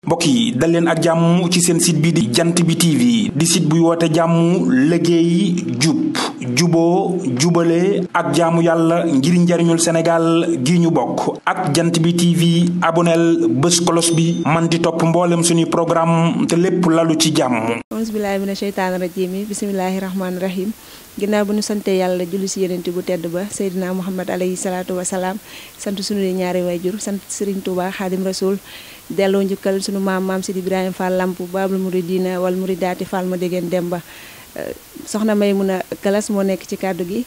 mbokk yi dal leen ak jàmm ci seen site bi di jant bi TV di site buy woote jàmm liggéey jub juboo jubale ak jaamu yàlla ngir njariñul Sénégal gi ñu bokk ak jant bi TV aboneel bés kolos bi man di topp mboolem suñuy programme te lépp lalu ci jàmm. auzu billaahi mina sheytaani rajiim bismillaahi rahmaani rahiim ginnaaw bu ñu sante yàlla julli si yenent bu tedd ba Seydina Muhammad alayhi salaatu wasalaam sant sunu ñaari wayjur sant Serigne Touba Xaadim Rasul delloo njukkal sunu maam Sidi Ibrahima Fall Lamp Baabul Muridina wal Muridaati Fall ma déggeen Demba soxna Maymuna Galas moo nekk ci kàddu gi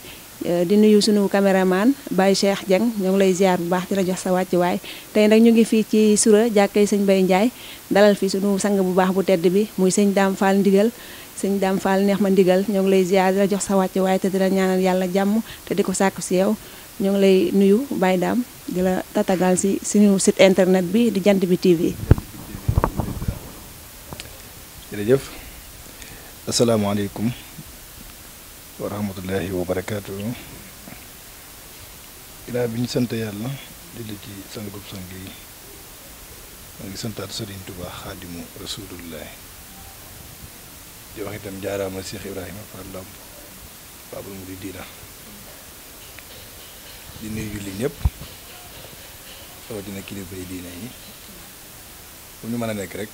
di nuyu sunu caméraman Baye Cheikh Dieng ñoo ngi lay ziar bu baax di la jox sa wàccuwaay tey nag ñu ngi fii ci Sura jàkkay sëñ Baye Ndiaye dalal fi sunu sang bu baax bu tedd bi muy sëñ Dame Fall Ndigal sëñ Dame Fall neex ma ndigal ñoo ngi lay ziar di la jox sa wàccuwaay te di la ñaanal yàlla jàmm te di ko sàkku si yow ñoo ngi lay nuyu Baye Dame di la tatagal si suñu site internet bi di jant bi TV. jërëjëf asalaamaaleykum wa rahmatullahi wa barakaatu. ginnaaw bi ñu sant yàlla julli ci sangub sang yi maa ngi santaat Serigne Touba Xaadimu Rasulullah di wax itam jaaraama Cheikh Ibrahima Fall Lamp Baabul Muridina di nuyu julli ñëpp rawatina kilifa yi diine yi fu ñu mën a nekk rek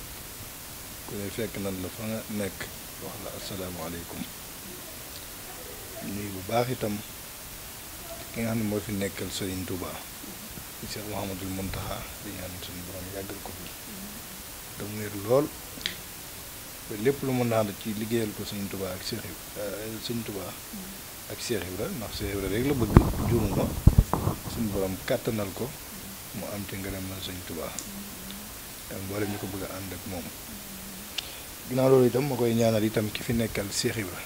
ku ne fekk nan la fa nga nekk wax la asalaamaaleykum nuyu bu baax itam ki nga xam ne moo fi nekkal Serigne Touba di Cheikh Mouhamadul Mountakha di ñaan suñu borom yàggal ko fi te mu wér lool te lépp lu mu naan ci liggéeyal ko Serigne Touba ak Serigne Touba ak Cheikh Ibra ndax Cheikh Ibra rek la bëgg juumuma suñu borom kàttanal ko mu am ci ngërëmal Serigne Touba te mboolem ñu ko bëgg a ànd ak moom. ginnaaw loolu itam ma koy ñaanal itam ki fi nekkal Cheikh Ibra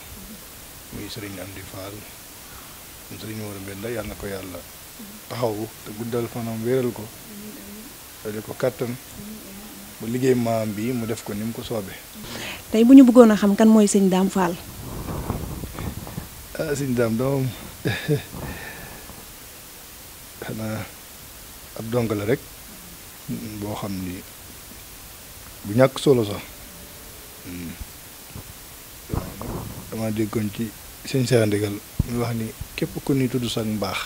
muy Serigne Amdi Fall Serigne Mor Mbenda yàlla na ko yàlla taxawu te guddal fanam wéeral ko te di ko kàttan bu liggéey maam bi mu def ko ni mu ko soobee. tey bu ñu bëggoon a xam kan mooy sëñ Dame Fall. sëñ Dame doom xanaa ab donk la rek boo xam ni bu ñàkk solo sax dama déggoon ci sëñ Cheikh Ndigal muy wax ni képp ku ni tudd sax mbaax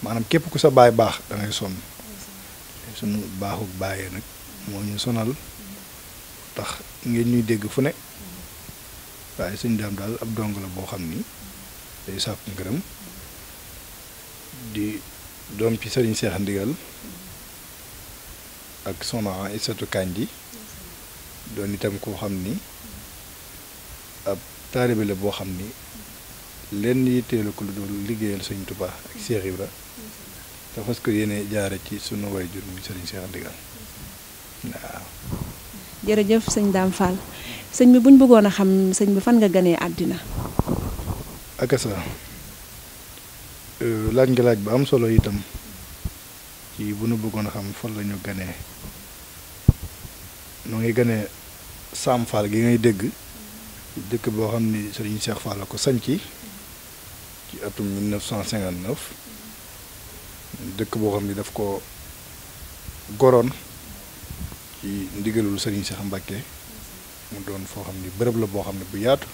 maanaam képp ku sa baay baax da ngay sonn sunu baaxuk bàyyee nag moo ñu sonal tax ngeen ñuy dégg fu ne waaye sëñ Dame daal ab dong la boo xam ni day sàpp ngërëm di doom ci sëriñ Cheikh Ndigal ak Soxna Aïssatou Kanji doon itam koo xam ni ab taalibe la boo xam ni lenn yitteelu ko lu dul liggéeyal sëñ Touba ak Cheikh Ibra te fas ko yéene jaare ci sunu waajur muy sëriñ Cheikh Ndigal waaw. jërëjëf sëñ Dame Fall sëñ bi bu ñu bëggoon a xam sëñ bi fan nga ganee àddina. akasa laaj nga laaj bu am solo itam ci bu nu bëggoon a xam fan la ñu ganee noo ngi ganee Sam Fall gi ngay dégg dëkk boo xam ni Serigne Cheikh Fall la ko sañci ci atum 1959 dëkk boo xam ni daf ko goroon ci ndigalul Serigne Cheikh Mbacké mu doon foo xam ni bërëb la boo xam ne bu yaatu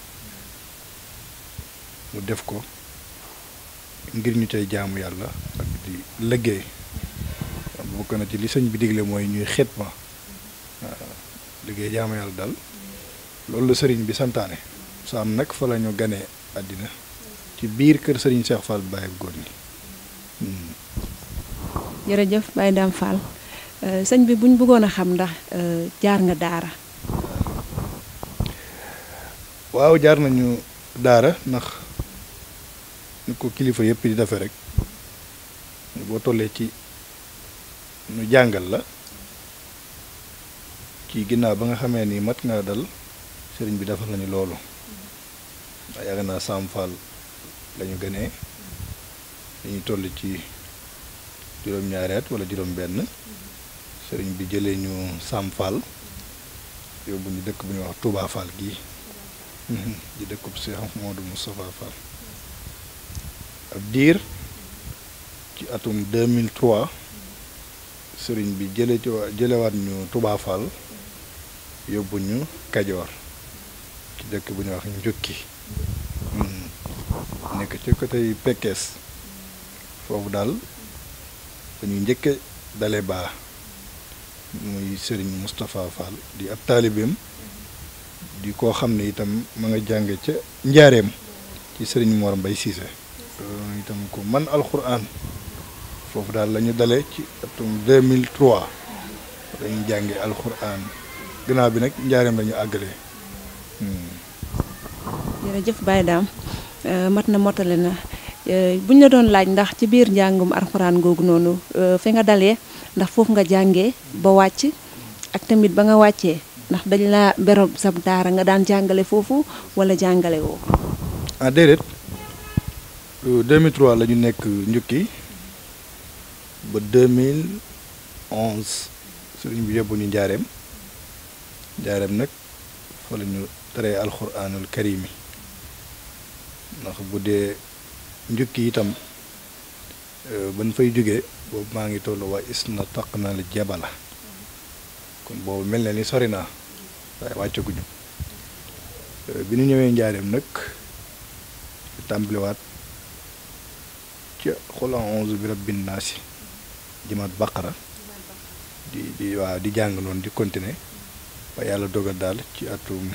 mu def ko ngir ñu tey jaamu yàlla ak di liggéey bokk na ci li sëñ bi digle mooy ñuy xitma waaw liggéey jaamu yàlla daal loolu la sëriñ bi santaane Saam nag fa la ñu ganee àddina ci biir kër sëriñ Cheikh Fall Baye góor ñi. jërëjëf Baye Dame Fall sëñ bi bu ñu bëggoon a xam ndax jaar nga daara. waaw jaar nañu daara ndax ni ko kilifa yëpp di defee rek boo tollee ci nu jàngal la ci ginnaaw ba nga xamee ni mat nga dal sëriñ bi defal nañu loolu waaye yaakaar naa Sam Fall lañu gënee dañuy toll ci juróom-ñaari at wala juróom-benn sëriñ bi jëlee ñu Sam Fall yóbbu ñu dëkk bu ñuy wax Touba Fall gii di dëkkub Cheikh Modou Moustapha Fall ab diir ci atum 2003 sëriñ bi jëlewaat ñu Touba Fall yóbbu ñu Kajoor ci dëkk bu ñuy wax Njukki nekk ci côté Pekes foofu daal dañuy njëkke dale baa muy Serigne Moustapha Fall di ab taalibeem di koo xam ne itam ma nga jànge ca njaareem ci Serigne Mor Mbay Siise itam ko man alxuraan foofu daal la ñu dale ci atum 2003 dañuy jànge alxuraan gannaaw bi nag njaareem la ñu àggalee. jërëjëf Baye Dame mat na motale na bu ñu la doon laaj ndax ci biir njàngum alxuraan googu noonu fi nga dalee ndax foofu nga jàngee ba wàcc ak tamit ba nga wàccee ndax dañ la berob sab daara nga daan jàngale foofu wala jàngale woo. Déedéet 2003 la ñu nekk Njukki ba 2011 sëriñ bi yóbbu ñu njaareem nag fa la ñu taree alxuraanul karimi ndax bu dee Njukki itam ban fay jógee boobu maa ngi toll waa isna taq na la jabala kon boobu mel na ni sori naa waaye wàccaguñu bi ñu ñëwee njaareem nag tàmbaliwaat ca xul a'uuzu bi rabbin naasi jimaat baqara di jàng noonu di continuer ba yàlla dogal daal ci atum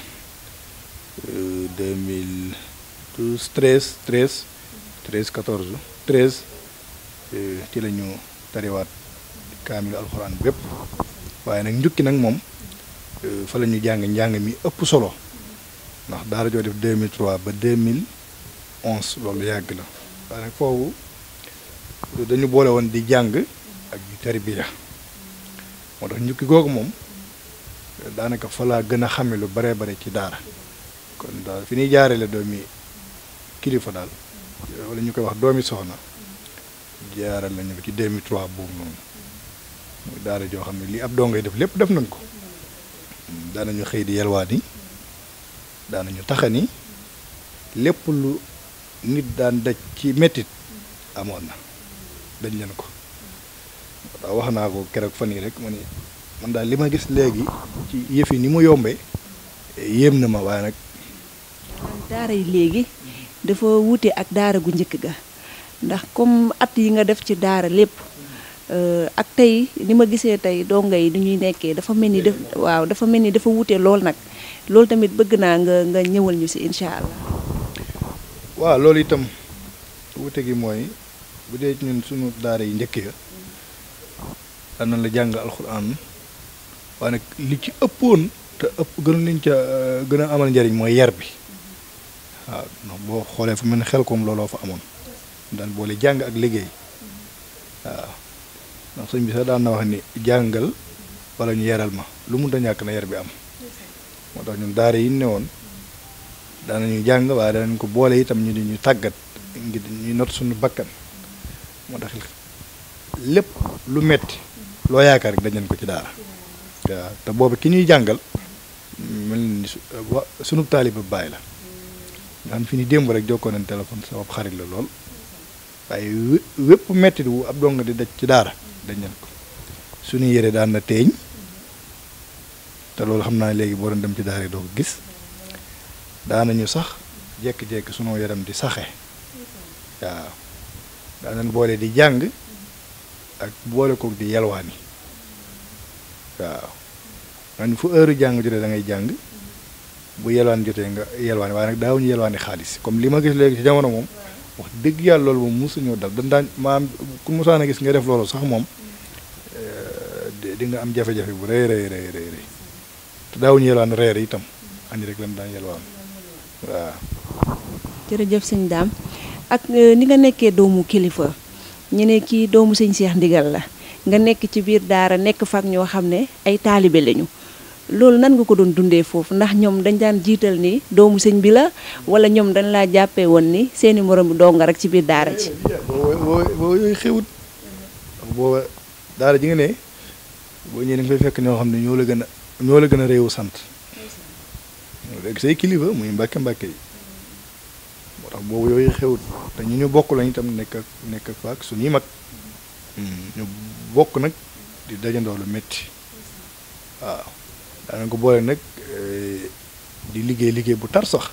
2013 ci la ñu tariwaat kaamilu alxuraan bépp waaye nag Njukki nag moom fa la ñu njàng mi ëpp solo ndax daara joo def 2003 ba 2011 loolu yàgg la waaye nag foofu dañu boole woon di jàng ak di tarbiya moo tax Njukki googu moom daanaka fa laa gën a xame lu bare bare ci daara kon daal fi ñuy jaarale doomi kilifa daal wala ñu koy wax doomi soxna jaaral nañu ko ci 2003 boobu noonu muy daara joo xam ne lii ab dongay def lépp def nañ ko daanañu xëy di yelwaani daanañu taxani lépp lu nit daan daj ci mettit amoon na dañ leen ko ndax wax naa ko keroog fan yi rek ma ni man daal li ma gis léegi ci yëf yi ni mu yombee yéem na ma waaye nag daara yi léegi dafa wuute ak daara gu njëkk ga ndax comme at yi nga def ci daara lépp ak tey ni ma gisee tey donga yi du ñuy nekkee dafa mel ni dafa mel ni dafa wuute lool nag loolu tamit bëgg naa nga ñëwal ñu si incha allah. waaw loolu itam wuute gi mooy bu dee ñun sunu daara yi njëkk ya daan na la jàng alxuraan waaye nag li ci ëppoon te ëpp gën nañ ca gën a amal njariñ mooy yar bi waaw ndax boo xoolee fu mel ne xel koom looloo fa amoon daan boole jàng ak liggéey waaw ndax sëñ bi sax daan na wax ni jàngal wala ñu yaral ma lu mun ta ñàkk na yar bi am moo tax ñun daara yi ne woon daanañu jàng waaye danañ ko boole itam ñu di ñu tàggat ngir ñu not suñu bakkan moo tax lépp lu metti loo yaakaar rek dañ leen ko ci daara waaw te boobu ki ñuy jàngal mel ni sunu taaliba baay la nga xam fi ni démb rek jokkoo nañ téléphone sama xarit la lool waaye wépp mettit wu ab dong di daj ci daara dañ leen ko suñu yére daan na teeñ te loolu xam naa léegi boo doon dem ci daara yi doo ko gis daanañu sax jekki-jekki sunu yaram di saxe waaw daanañ boole di jàng ak boole kook di yalwaani waaw man fu heure jàng jotee da ngay jàng bu yelwaan jotee nga yelwaani waaye nag daawuñu yelwaani xaalis comme li ma gis léegi ci jamono moom wax dëgg yàlla loolu moom mosuñoo dal dañ daan maam ku mosaan a gis nga def loolu sax moom di nga am jafe-jafe bu rëy te daawuñu yelwaan reer itam añi rek lañ daan yelwaan waaw. jërëjëf sëñ Dame ak ni nga nekkee doomu kilifa ñu ne kii doomu sëñ Cheikh Ndigal la nga nekk ci biir daara nekk fa ak ñoo xam ne ay taalibe lañu loolu nan nga ko doon dundee foofu ndax ñoom dañ daan jiital ni doomu sëñ bi la wala ñoom dañ laa jàppee woon ni seeni morom donga rek ci biir daara ci boo yooyu xewut booba daara ji nga ne boo ñëwee da nga fay fekk ñoo xam ne ñoo la gën a réewu sant léegi say kilifa muy mbàkke yi moo tax boobu yooyu xewut te ñu bokk lañ itam nekk fa ak suñuy mag ñu bokk nag di dajandoo lu métti waaw daanañ ko boole nag di liggéey bu tar sax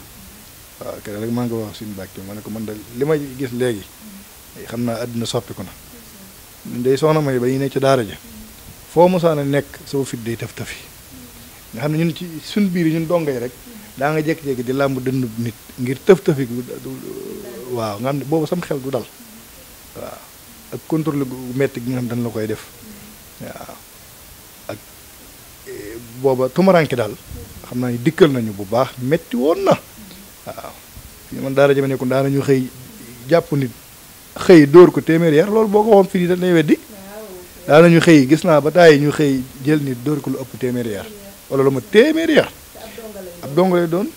waaw kenn rek maa ngi ko wax suñu bàkki ma ne ko man de li ma gis léegi xam naa àddina soppiku na ñun day soxna may ba ñu nekk ci daara ja foo mosaana nekk soo fit day tëf tëfi nga xam ne ñun ci suñ biir yi ñun dongay rek daa nga jékki-jékki di làmb dënn nit ngir tëf tëfi waaw nga xam ne boobu sam xel du dal waaw ak contrôle gu metti gi nga xam dañ la koy def waaw ak booba tumaranke daal xam naa ni dikkal nañu bu baax metti woon na waaw fii man daara jama nekkoon daanañu xëy jàpp nit xëy dóor ko téeméeri yar loolu boo ko waxoon fii dañ lay weddi daanañu xëy gis naa ba tàyyi ñu xëy jël nit dóor ko lu ëpp téeméeri yar wala lu ma téeméeri yar ab dong lay doon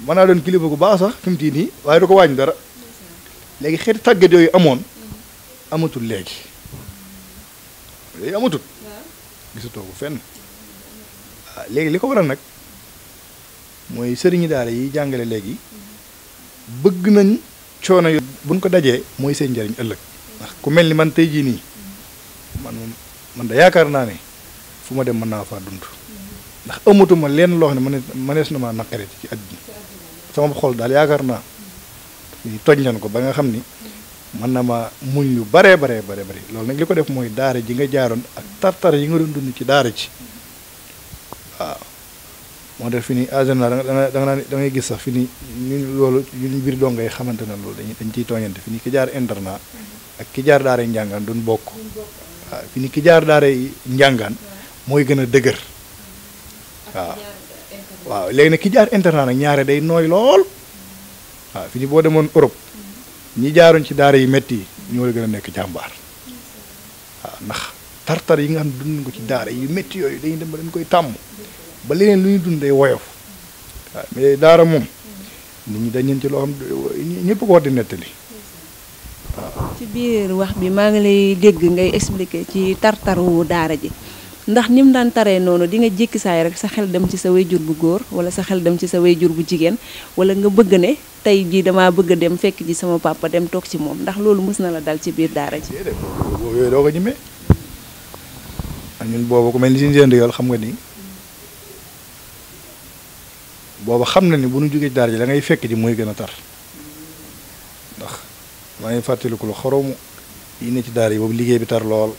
mën naa doon kilifa gu baax sax fi mu tii nii waaye du ko wàññi dara léegi xeeti tàggat yooyu amatul léegi amatul gisatoo ko fenn waaw léegi li ko waral nag mooy sëriñi daara yi jàngale léegi bëgg nañ coono yu buñ ko dajee mooy seen njariñ ëllëg ndax ku mel ni man tey jii nii man da yaakaar naa ne fu ma dem mën naa faa dund ndax amatuma lenn loo xam ne mënees na maa naqarit ci àddina sama xol daal yaakaar naa toj nañ ko ba nga xam ni mën na ma muñ lu bare loolu nag li ko def mooy daara ji nga jaaroon ak tartar yi nga doon dund ci daara ci waaw moo def fi ni en général da ngay gis sax fi ni ñun loolu ñun biir dong ngay xamante ne loolu dañ ciy tooñante fi ni ki jaar internat ak ki jaar daara njàngaan duñ bokk waaw fi ni ki jaar daara njàngaan mooy gën a dëgër waaw léegi nag ki jaar internat nag ñaare day nooy lool waaw fi ni boo demoon Europe ñi jaaroon ci daara yi métti yi ñoo la gën a nekk jàmbaar waaw ndax tartar yi nga xam ne dund ko ci daara yu métti yooyu dañuy dem ba dañ koy tàmm ba leneen lu ñu dund day woyof waaw mais daara moom nit ñi dañ leen ci loo xam ñëpp ko war di nettali waaw. ci biir wax bi maa ngi lay dégg ngay expliquer ci tartaru daara ji ndax ni mu daan taree noonu di nga jékki saay rek sa xel dem ci sa wayjur bu góor wala sa xel dem ci sa wayjur bu jigéen wala nga bëgg ne tey jii damaa bëgg a dem fekk ji sama papa dem toog ci moom ndax loolu mës na la dal ci biir daara ji. boobu yooyu doo ko ñemee ak ñun boobu ku mel ni suñu jënd yool xam nga ni booba xam na ni bu ñu jógee ci daara ji da ngay fekk ji mooy gën a tar ndax maa ngi fàttaliku lu xoromu yi ne ci daara yi boobu liggéey bi tar lool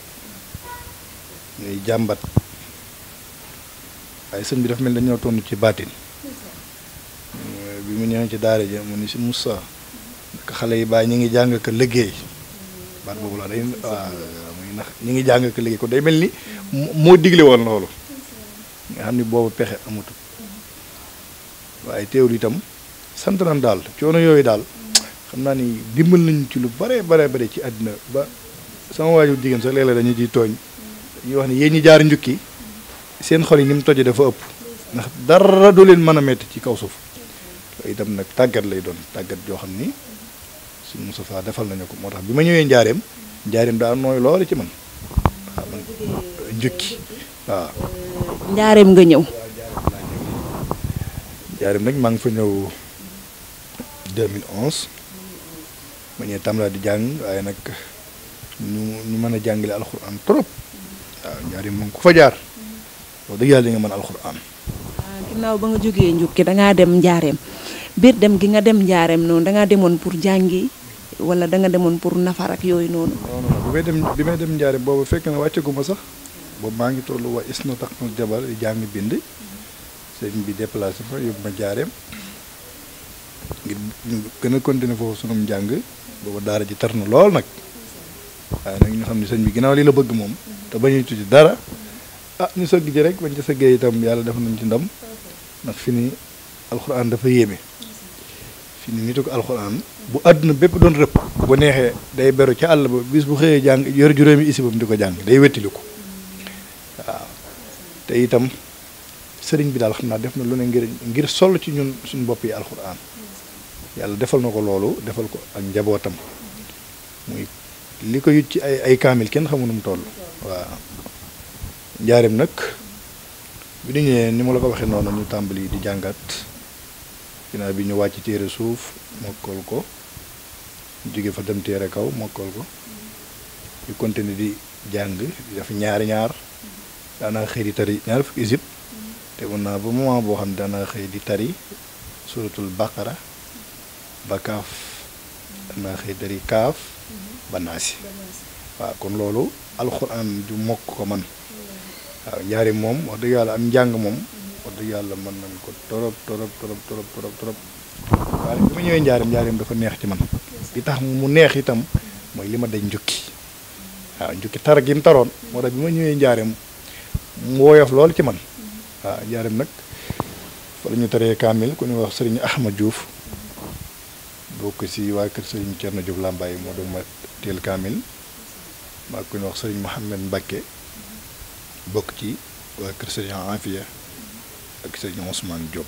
ñuy jàmbat waaye sëñ bi dafa mel dañoo tonn ci baatin bi mu ñëwee ci daara ji mu ni si Moussa naka xale yi bàyyi ñu ngi jàng ko liggéey baat boobu la day waaw muy ndax ñu ngi jàng ko liggéey ko day mel ni moo digle woon loolu nga xam ni boobu pexe amatul waaye teewul itam sant nañ daal coono yooyu daal xam naa ni dimbal nañu ci lu bare ci àddina ba sama waajur jigéen sax léeg-léeg dañu ciy tooñ ñuy wax ne yéen ñi jaar njukki seen xol yi ni mu tojee dafa ëpp ndax dara du leen mën a metti ci kaw suuf loolu itam nag tàggat lay doon tàggat joo xam ni suñu Moustapha defal nañu ko moo tax bi ma ñëwee njaareem daa nooy loolu ci man waaw man njukki waaw. njaareem nga ñëw. njaareem nag maa ngi fa ñëw 2011 ma ñëwee Tamra di jàng waaye nag ñu mën a jàngale alxuraan trop. waaw njaareem moom ku fa jaar wax dëgg yàlla di nga mën alxuraan. ginnaaw ba nga jógee njukki dangaa dem njaareem biir dem gi nga dem njaareem noonu dangaa demoon pour jàngi wala danga demoon pour nafar ak yooyu noonu. non bi may dem njaareem boobu fekk na wàccaguma sax boobu maa ngi tollu wa is na tax nu jabal di jàng bind sëñ bi déplacé fa yóbbu ma njaareem ngir ñu gën a continuer foofu sunum njàng boobu daara ji tar na lool nag waaye nag ñu xam ne sëñ bi ginnaaw lii la bëgg moom te bañuy tuuti dara ñu sëgg ji rek bañ ci sëggee itam yàlla def nañ ci ndam ndax fi ni alxuraan dafa yéeme fi ni nitu ko alxuraan bu àdduna bépp doon rëpp bu neexee day beru ca àll ba bis bu xëyee jàng yor juróomi isibam di ko jàng day wettili ko waaw te itam sëriñ bi daal xam naa def na lu ne ngir sol ci ñun suñu bopp yi alxuraan yàlla defal na ko loolu defal ko ak njabootam muy li ko yut ci ay kaamil kenn xamu nu mu toll waaw njaareem nag bi ñu ñëwee ni ma la ko waxee noonu ñu tàmbali di jàngat ginnaaw bi ñu wàcc téere suuf mokkal ko jóge fa dem téere kaw mokkal ko ñu continuer di jàng di def ñaar daanaa xëy di tari ñaar fukki isib te mun naa ba moment boo xam ne dana xëy di tari suratul baqara ba kaaf dana xëy tari kaaf ba naasi waaw kon loolu alxuraan ju mokk ko man waaw njaarim moom wax dëgg yàlla am njàng moom wax dëgg yàlla mën nañ ko torop waaye bi ma ñëwee njaarim dafa neex ci man li tax mu neex itam mooy li ma dañ njukki waaw njukki tar gi mu taroon moo tax bi ma ñëwee njaarim mu woyof lool ci man waaw njaarim nag fa la ñu taree kaamil ku ñuy wax sëriñ Ahmad Diouf bokk si waa kër sëriñ Thierno Diouf Lambaye moo doon ma teel kaamil maa ku ñuy wax sëriñ Mouhamed Mbacke bokk ci waa kër sëriñ Afia ak sëriñ Ousmane Diop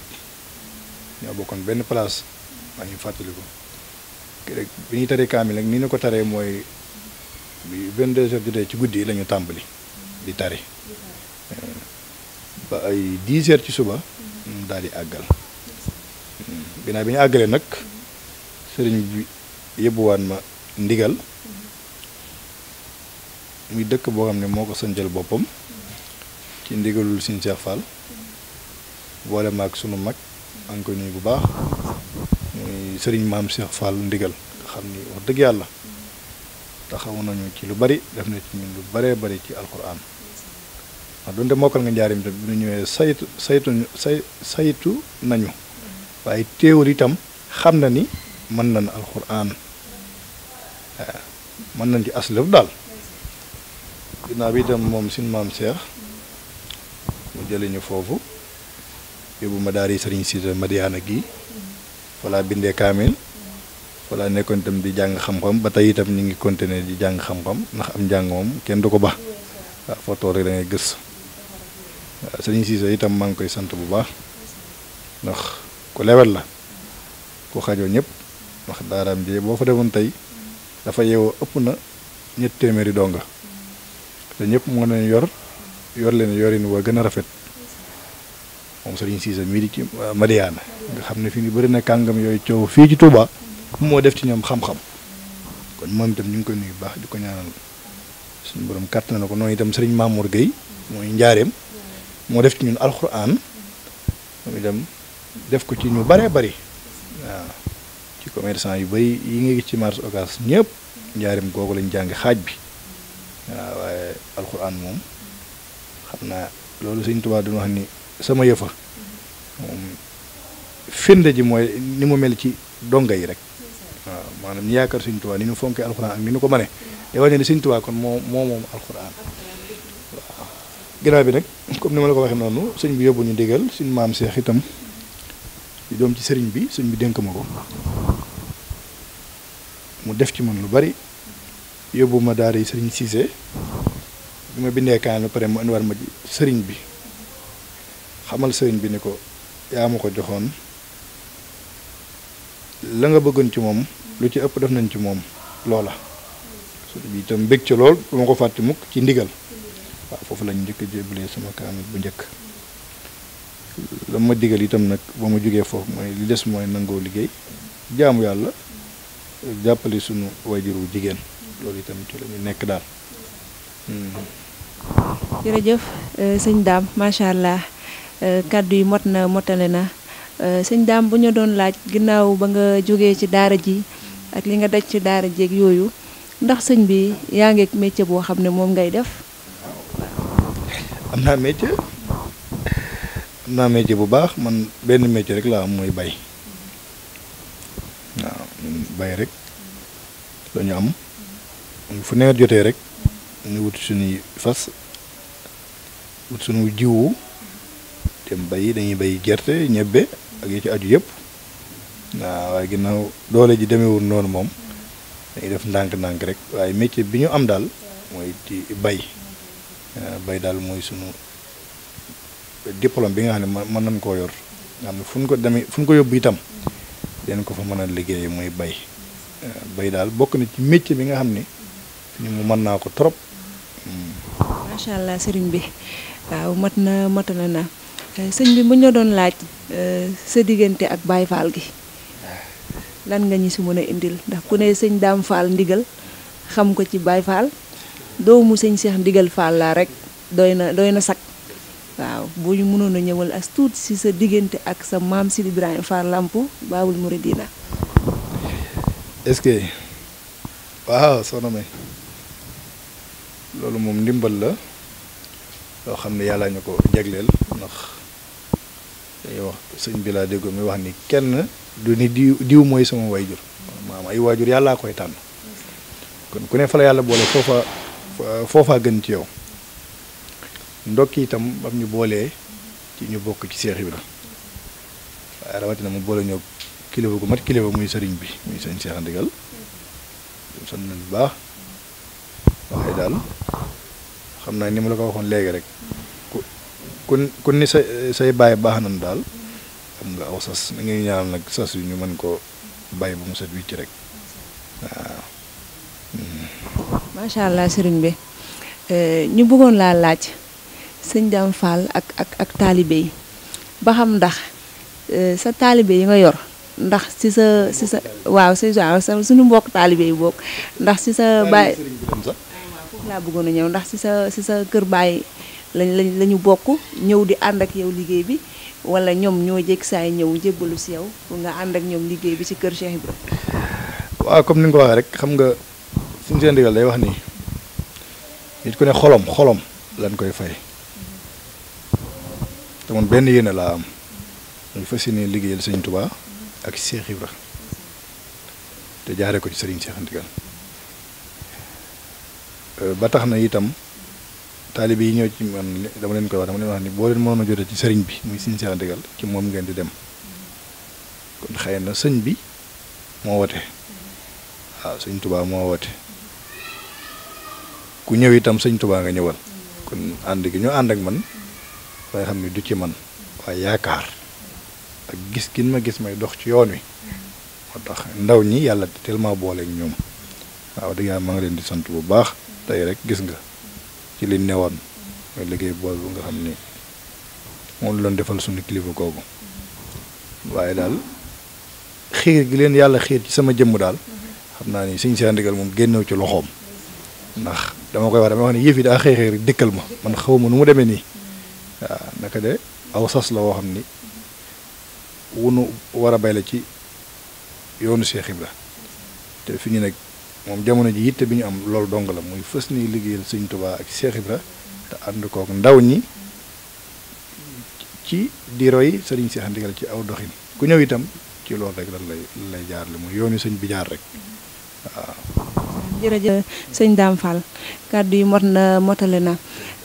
ñoo bokkoon benn place maa ngi fàttaliku rek bi ñuy taree kaamil nag ni ñu ko taree mooy bi 22 heures jotee ci guddi la ñu tàmbali di tari ba ay 10 heures ci suba mu daal di àggal ginnaaw bi ñu àggalee nag sëriñ bi yóbbuwaat ma ndigal muy dëkk boo xam ne moo ko sanjal boppam ci ndigalul Sëriñ Cheikh Fall boole ma ak sunu mag an ko nuyu bu baax muy sëriñ maam Cheikh Fall ndigal nga xam ni wax dëgg yàlla taxaw nañu ci lu bari def na ci ñun lu baree bari ci alquran wax donte mokkal nga njaarim te bi ñu ñëwee saytu nañu waaye teewul itam xam na ni mën nañ alquran mën nañ ci aslëf daal ginnaaw bi itam moom suñu maam Cheikh mu jëlee ñu foofu yóbbu ma daari sëriñ Cissé Madiana gi fa laa bindee kaamil fa laa nekkoon itam di jàng xam-xam ba tey itam ñu ngi continuer di jàng xam-xam ndax am njàng moom kenn du ko baax waaw foo toog rek da ngay gës waaw sëriñ Cissé itam maa ngi koy sant bu baax ndax ku lewet la ku xajoo ñëpp ndax daaraam ji boo fa demoon tey dafa yeewoo ëpp na 300 donga te ñëpp moo leen yor leen yorin waa gën a rafet moom sëriñ Cissé mii di ci Madiana nga xam ne fii ni bëri na kàngam yooyu coow fii ci Touba moo def ci ñoom xam-xam kon moom itam ñu ngi koy nuyu baax di ko ñaanal suñu borom kàttan na ko noonu itam sëriñ Mamour Gueye mooy njaareem moo def ci ñun alxuraan moom itam def ko ci ñu baree bari waaw ci commerçant yu bari yi nga gis ci marché Ocass ñëpp njaareem googu lañ jàng xaaj bi waaw waaye alxuraan moom xam naa loolu sëriñ Touba duñu wax ni sama yëfa moom firnde ji mooy ni mu mel ci donga yi rek waaw maanaam ñu yaakaar Sëriñ Tuubaa ni ñu fonkee alxuraan ak ni ñu ko mënee day wax ne Sëriñ Tuubaa kon moom alxuraan waaw ginnaaw bi nag comme ni ma la ko waxee noonu sëñ bi yóbbu ñu digal suñu maam Seex itam di doom ci sëriñ bi sëñ bi dénk ma ko mu def ci man lu bari yóbbu ma daara yi sëriñ Cissé bi ma bindee kaan ba pare mu indiwaat ma sëriñ bi xamal sëriñ bi ni ko yaa ma ko joxoon la nga bëggoon ci moom lu ci ëpp def nañ ci moom loola sëriñ bi itam bëgg ci lool du ma ko fàtte mukk ci ndigal waaw foofu lañ njëkk a jébbalee sama kaamil bu njëkk la ma digal itam nag ba ma jógee foofu mooy li des mooy nangoo liggéey jaamu yàlla jàppale sunu waajuru jigéen loolu itam ci la ñu nekk daal. jërëjëf sëñ Dame macha allah. kàddu yi motale na sëñ Dame bu ñu doon laaj ginnaaw ba nga jógee ci daara ji ak li nga daj ci daara jeeg yooyu ndax sëñ bi yaa ngi ak métier boo xam ne moom ngay def. am naa métier bu baax man benn métier rek laa am mooy bay waaw bay rek la ñu am fu nawet jotee rek ñu wut suñuy fas wut suñu jiwu. dem bay dañuy bay gerte ñebbe ak yi ci aju yëpp waaw waaye ginnaaw doole ji demeewul noonu moom dañuy def ndànk-ndànk rek waaye métier bi ñu am daal mooy ci bay daal mooy sunu diplôme bi nga xam ne mën nañ koo yor nga xam ne fu ñu ko yóbbu itam den ko fa mën a liggéey mooy bay daal bokk na ci métier bi nga xam ne ni mu mën naa ko trop. macha allah sëriñ bi waaw matala na sëñ bi bu ñu doon laaj sa diggante ak Baye Fall gi lan nga ñu si mën a indil ndax ku ne sëñ Dame Fall ndigal xam ko ci Baye Fall doomu sëñ Cheikh ndigal Fall laa rek doy na sag waaw boo ñu mënoon a ñëwal as tuut si sa diggante ak sa maam Sidi Ibrahima Fall Lamp Baabul Mouridina. est-ce que waaw soxna May loolu moom ndimbal la loo xam ne yàlla ñu ko jagleel ndax dañuy wax sëñ bi laa déggoo mi wax ni kenn du ni diw mooy sama waajur maam ay waajur yàllaa koy tànn kon ku ne fa la yàlla boole foofaa gën ci yow ndokki itam bam ñu boolee ci ñu bokk ci Seex Ibra waaye rawatina mu boole ñoo kilifa gu mat kilifa muy sëriñ bi muy sëñ Seex Ndigal sant nañ bu baax waxee daal xam naa ni ma la ko waxoon léegi rek ku ni say bàyyi baax nañ daal am nga aw sas da ngay ñaan nag sas yu ñu mën ko bàyyi ba mu set wicc rek waaw. macha allah sëriñ bi ñu bëggoon laa laaj sëñ Dame Fall ak taalibe yi ba xam ndax sa taalibe yi nga yor ndax si sa waaw suñu mbokk taalibe yi bokk ndax si sa baay foofu laa bëggoon a ñëw ndax si sa kër baay lañu bokk ñëw di ànd ak yow liggéey bi wala ñoom ñoo jekk saay ñëw jébbalu si yow pour nga ànd ak ñoom liggéey bi ci kër Cheikh Ibra. waaw comme ni nga ko waxee rek xam nga suñu seen ndigal day wax ni nit ku ne xolom lañ koy fay te man benn yéene laa am muy fas yéene liggéeyal sëñ Touba ak Cheikh Ibra te jaaree ko ci sëriñ Cheikh Ndigal ba tax na itam taalibe yi ñëw ci man dama leen koy wax ni boo leen mënoon a jotee ci sëriñ bi muy sëñ Cheikh Ndigal ci moom ngeen di dem kon xëy na sëñ bi moo wote waaw sëñ Touba moo wote ku ñëw itam sëñ Touba nga ñëwal kon ànd gi ñu ànd ak man waaye xam ni du ci man waaye yaakaar ak gis kin ma gis may dox ci yoon wi moo tax ndaw ñi yàlla tellement booleeg ñoom waaw dëgg yàlla maa ngi leen di sant bu baax tey rek gis nga ci li newoon mooy liggéey boobu nga xam ni moom la doon defal suñu kilifa kooku waaye daal xiir gi leen yàlla xiir ci sama jëmm daal xam naa ni sëñ Cheikh Ndigal moom génnew ci loxoom ndax dama wax ne yëf yi daa xëy rek dikkal ma man xaw ma nu mu demee nii waaw naka de aw sas la woo xam ni wunu war a bay la ci yoonu Cheikh Ibra te fi ñu nekk moom jamono ji yitte bi ñu am loolu dong la muy fës ni liggéeyal sëñ Touba ak Cheikh Ibra te ànd kook ndaw ñi ci di roy sëriñ Cheikh Ndigal ci aw doxin ku ñëw itam ci loolu rek lan lay jaar li muy yoonu sëñ bi jaar rek waaw. jërëjëf sëñ Dame Fall kàddu yi motale na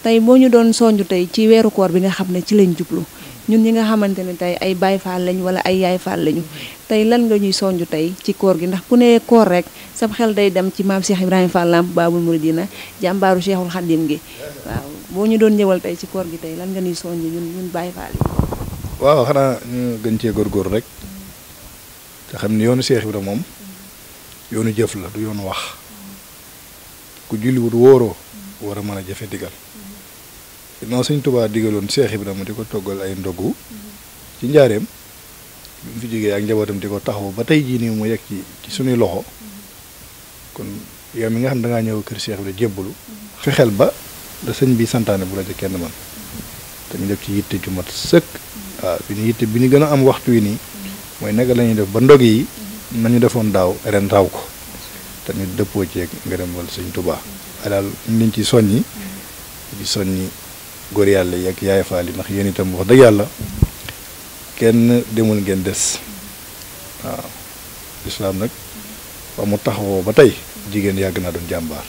tey boo ñu doon sonju tey ci weeru koor bi nga xam ne ci lañ jublu ñun ñi nga xamante ne tey ay Baay Fall lañ wala ay Yaay Fall lañu tey lan nga ñuy sonju tey ci koor gi ndax ku ne koor rek sab xel day dem ci maam Cheikh Ibrahima Fall Lamp Baabul Mouridina jàmbaaru Cheikhul Khadim gi waaw boo ñu doon ñëwal tey ci koor gi tey lan nga ñuy sonju ñun Baay Fall yi. waaw xanaa ñu gën cee góorgóor rek te xam ni yoonu Cheikh Ibrahima moom yoonu jëf la du yoonu wax. ku julliwut wóoroo war a mën a jafe digal non sëñ Touba digaloon Cheikh Ibrahima di ko toggal ay ndogu ci njaareem bi mu fi jógee ak njabootam di ko taxaw ba tey jii nii mu yegg ci suñuy loxo kon yow mi nga xam da ngaa ñëw kër Cheikh Ibrahima jébbalu fexeel ba da sëñ bi santaane bu la ca kenn man te ñu def ci yitte ju mat sëkk waaw bi ñu yitte bi ñu gën a am waxtu wi nii mooy naka la ñuy def ba ndog yi nañu defoon daaw ren raw ko te ñu dëppoo ceeg ngërëmal sëñ Touba waaye daal ñu leen ci soññi di soññi góor yàlla yi ak Yaay Faal yi ndax yéen itam wax dëgg yàlla kenn demul ngeen des waaw lislaam nag ba mu taxawoo ba tey jigéen yàgg naa doon jàmbaar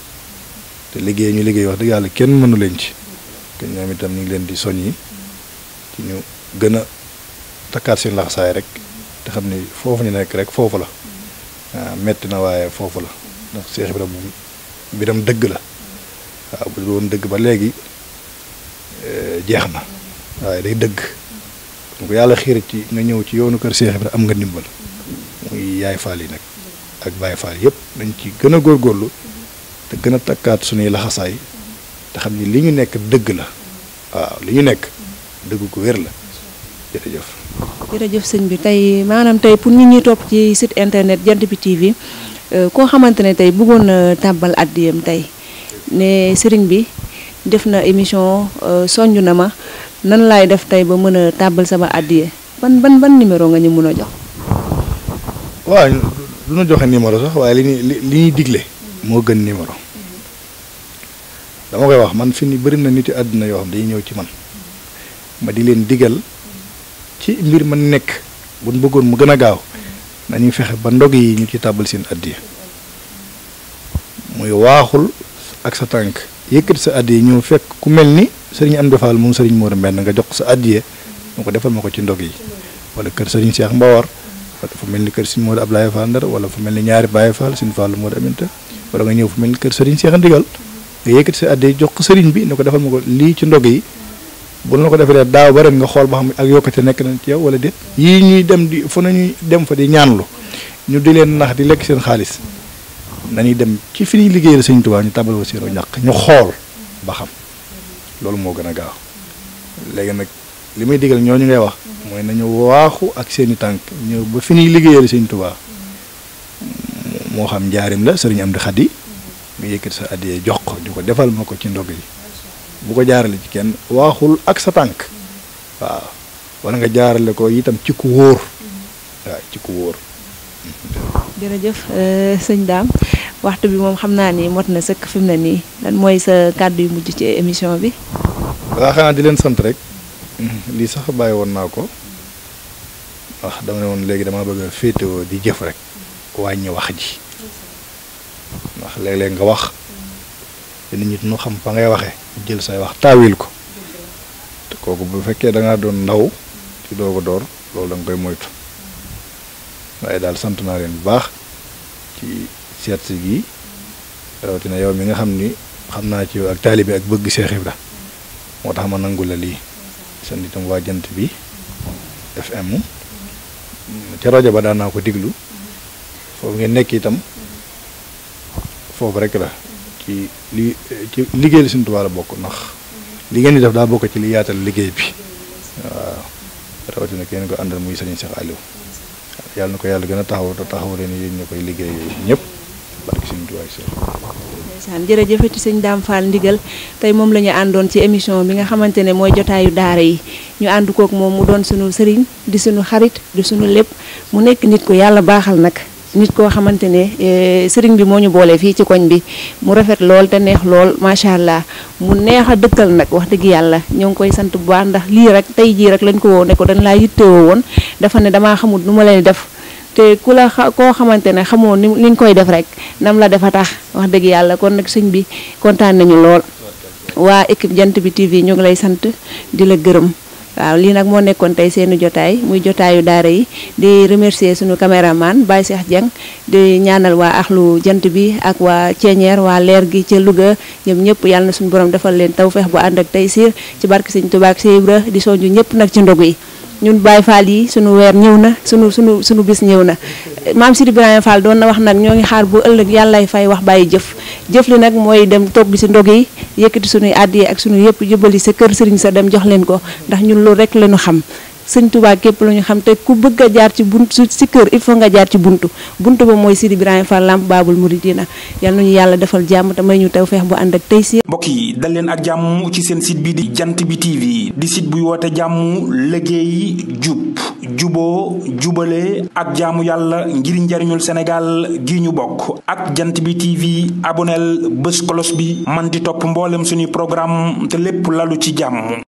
te liggéey ñu liggéey wax dëgg yàlla kenn mënu leen ci te ñoom itam ñu ngi leen di soññi ci ñu gën a takkaat seen laxasaay rek te xam ni foofu ñu nekk rek foofu la waaw metti na waaye foofu la ndax Cheikh Ibrahima moom mbiram dëgg la waaw bu dul woon dëgg ba léegi jeex na waaye day dëgg donc yàlla xiir ci nga ñëw ci yoonu kër Cheikh Ibrahima am nga ndimbal muy Yaay Faal yi nag ak Baay Faal yëpp dañ ci gën a góorgóorlu te gën a takkaat suñuy laxasaay te xam ni li ñu nekk dëgg la waaw li ñu nekk dëgg ko wér la jërëjëf. jërëjëf sëñ bi tey maanaam tey pour nit ñi topp ci site internet Jant Bi TV koo xamante ne tey bëggoon na tàbbal addiyam tey ne sëriñ bi def na émission sonju na ma nan laay def tey ba mën a tàbbal sama addiye ban numéro nga ñu mën a jox. waaw du ñu joxe numéro sax waaye li ñuy digle moo gën numéro dama koy wax man fi ni bëri na nit yi àdduna yoo xam dañuy ñëw ci man ma di leen digal ci mbir man nekk bu ñu bëggoon mu gën a gaaw nañuy fexe ba ndog yi ñu ci tàbbal seen addiye muy waaxul ak sa tànk yëkkati sa addiye ñëw fekk ku mel ni sëriñ Amdi Fall moom sëriñ Modou Mbenn nga jox sa addiye mu ko defal ma ko ci ndog yi wala kër sëriñ Cheikh Mbawar wala fu mel ni kër sëriñ Modou Ablaye Fall Ndar wala fu mel ni ñaari Baye Fall sëriñ Fall Modou Aminta wala nga ñëw fu mel ni kër sëriñ Cheikh Ndigal nga yëkkati sa addiye jox ko sëriñ bi ne ko defal ma ko lii ci ndog yi bu la ko defee daaw ba ren nga xool ba xam ak yokkate nekk nañ ci yow wala déet yii ñuy dem di fu nañuy dem fa di ñaanlu ñu di leen nax di lekk seen xaalis nañuy dem ci fi ñuy liggéeyal Sëriñ Tuubaa ñu tabal ko seen ñàq ñu xool ba xam loolu moo gën a gaaw léegi nag li may digal ñooñu ngay wax mooy nañu waaxu ak seeni tànk ñëw ba fi ñuy liggéeyal Sëriñ Tuubaa moo xam njaarim la sëriñ Amdi Xadi nga yëkkati sa addiyee jox ko di ko defal ma ko ci ndog yi bu ko jaarale ci kenn waaxul ak sa tànk waaw wala nga jaarale ko itam ci ku wóor waaw ci ku wóor. jërëjëf sëñ Dame waxtu bi moom xam naa ni mot na sëkk fi mu ne nii lan mooy sa kàddu yu mujj ci émission bi. waaw xanaa di leen sant rek lii sax bàyyi woon naa ko wax dama ne woon léegi dama bëgg a féetewoo di jëf rek wàññi wax ji ndax léeg-léeg nga wax te nit ñi ñu xam fa ngay waxee jël say wax taawil ko te kooku bu fekkee da ngaa doon ndaw ci doog a door loolu da nga koy moytu waaye daal sant naa leen bu baax ci seet si gi rawatina yow mi nga xam ni xam naa ci yow ak taalibe ak bëgg Cheikh Ibra moo tax ma nangu la lii sant itam waa Jant bi FM ca rajo ba daan naa ko diglu foofu ngeen nekk itam foofu rek la ci liggéey Sëriñ Tuubaa la bokk ndax li ngeen di def daa bokk ci li yaatal liggéey bi waaw rawatina kenn ko àndal muy Sëriñ Cheikh Aliou yàlla na ko yàlla gën a taxaw leen yéen ñu koy liggéey ñëpp barke Sëriñ Tuubaa ndeysaan jërëjëfati sëñ Dame Fall Ndigal tey moom la ñu àndoon ci émission bi nga xamante ne mooy jotaayu daara yi ñu ànd kook moom mu doon sunu sëriñ di sunu xarit di sunu lépp mu nekk nit ko yàlla baaxal nag nit koo xamante ne sëriñ bi moo ñu boole fii ci koñ bi mu rafet lool te neex lool macha allah mu neex a dëkkal nag wax dëgg yàlla ñoo ngi koy sant bu baax ndax lii rek tey jii rek lañ ko woo ne ko dañ laa yittewoo woon dafa ne damaa xamul nu ma leen def te ku la koo xamante ne xamoo ni nga koy def rek nam la dafa tax wax dëgg yàlla kon nag sëñ bi kontaan nañu lool waa équipe Jant bi TV ñu ngi lay sant di la gërëm. waaw lii nag moo nekkoon tey seeni jotaay muy jotaayu daara yi di remercier suñu caméraman Baye Cheikh Dieng di ñaanal waa axlu Jant bi ak waa Ceeñeer waa leer gi ca Louga ñoom ñëpp yàlla na suñu borom defal leen tawfeex bu ànd ak taysiir ci barke Sëñ Tuubaa ak Cheikh Ibra di soñju ñëpp nag ci ndogu yi ñun Baye Fall yi suñu weer ñëw na suñu bis ñëw na maam Sidi Ibrahima Fall doon na wax nag ñoo ngi xaar bu ëllëg yàllay fay wax bàyyi jëf li nag mooy dem togg si ndog yi yëkkati suñuy àddiya ak suñu yëpp jëbali sa kër sëriñ sa dem jox leen ko ndax ñun loolu rek lañu xam sëñ Tuubaa képp la ñu xam te ku bëgg a jaar ci bunt si kër il faut nga jaar ci buntu ba mooy Sidi Ibrahima Fall Lamp Baabul Muridina yal nañu yàlla defal jàmm te may ñu tawfeex bu ànd ak tey si mbokk yi dal leen ak jàmm ci seen site bi di Jant bi TV di site buy woote jàmm liggéey jub juboo jubale ak jaamu yàlla ngir njariñul Sénégal gi ñu bokk ak Jant bi TV aboneel bés kolos bi man di topp mboolem suñuy programme te lépp lalu ci jàmm